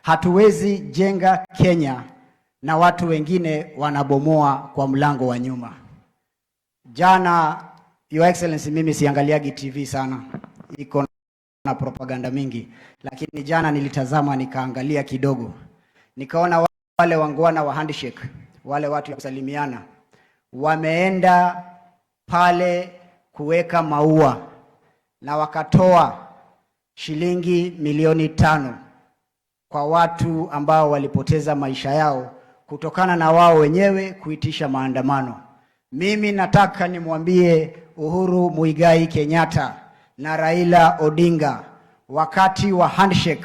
Hatuwezi jenga Kenya na watu wengine wanabomoa kwa mlango wa nyuma. Jana, Your Excellency, mimi siangaliagi TV sana, iko na propaganda mingi, lakini jana nilitazama nikaangalia kidogo. Nikaona wale wangwana wa handshake, wale watu ya kusalimiana, wameenda pale kuweka maua na wakatoa shilingi milioni 5 kwa watu ambao walipoteza maisha yao kutokana na wao wenyewe kuitisha maandamano. Mimi nataka nimwambie Uhuru Muigai Kenyatta na Raila Odinga, wakati wa handshake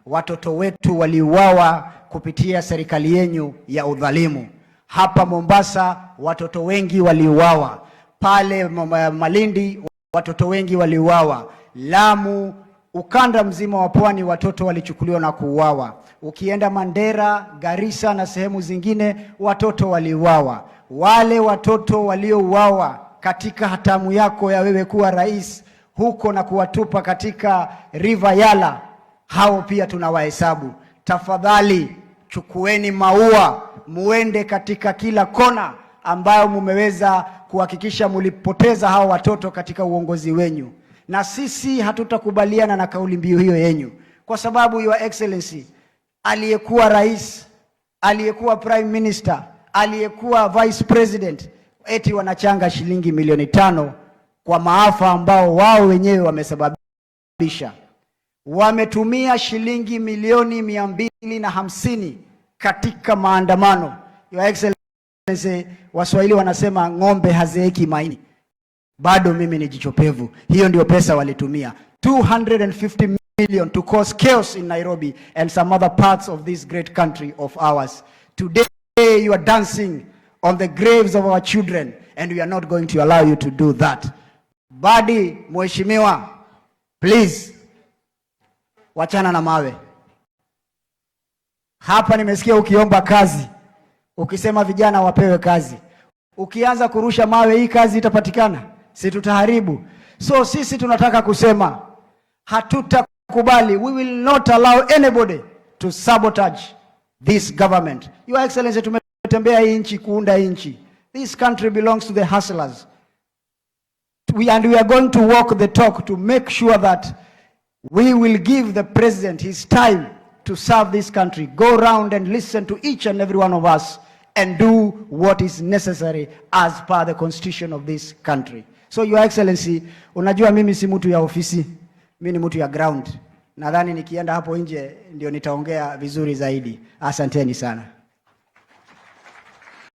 watoto wetu waliuawa kupitia serikali yenu ya udhalimu. Hapa Mombasa watoto wengi waliuawa, pale Malindi watoto wengi waliuawa, Lamu, ukanda mzima wa pwani watoto walichukuliwa na kuuawa. Ukienda Mandera, Garissa na sehemu zingine watoto waliuawa. Wale watoto waliouawa katika hatamu yako ya wewe kuwa rais huko na kuwatupa katika River Yala, hao pia tunawahesabu. Tafadhali chukueni maua, muende katika kila kona ambayo mumeweza kuhakikisha mulipoteza hao watoto katika uongozi wenyu. Na sisi hatutakubaliana na kauli mbiu hiyo yenyu, kwa sababu Your Excellency, aliyekuwa rais, aliyekuwa prime minister, aliyekuwa vice president, eti wanachanga shilingi milioni 5 kwa maafa ambao wao wenyewe wamesababisha. Wametumia shilingi milioni 250 katika maandamano. Your Excellency, Waswahili wanasema ng'ombe hazeeki maini. Bado mimi ni jicho pevu. Hiyo ndio pesa walitumia, 250 million to cause chaos in Nairobi and some other parts of this great country of ours. Today you are dancing on the graves of our children and we are not going to allow you to do that. Badi mheshimiwa, please wachana na mawe. Hapa nimesikia ukiomba kazi, ukisema vijana wapewe kazi. Ukianza kurusha mawe, hii kazi itapatikana? Si tutaharibu. So sisi tunataka kusema hatutakubali, we will not allow anybody to sabotage this government. Your Excellency, tumetembea hii nchi kuunda hii nchi. This country belongs to the hustlers. We are going to walk the talk to make sure that we will give the president his time to serve this country. Go around and listen to each and every one of us and do what is necessary as per the constitution of this country. So Your Excellency, unajua mimi si mtu ya ofisi, mimi ni mtu ya ground. Nadhani nikienda hapo nje ndio nitaongea vizuri zaidi. Asanteni sana.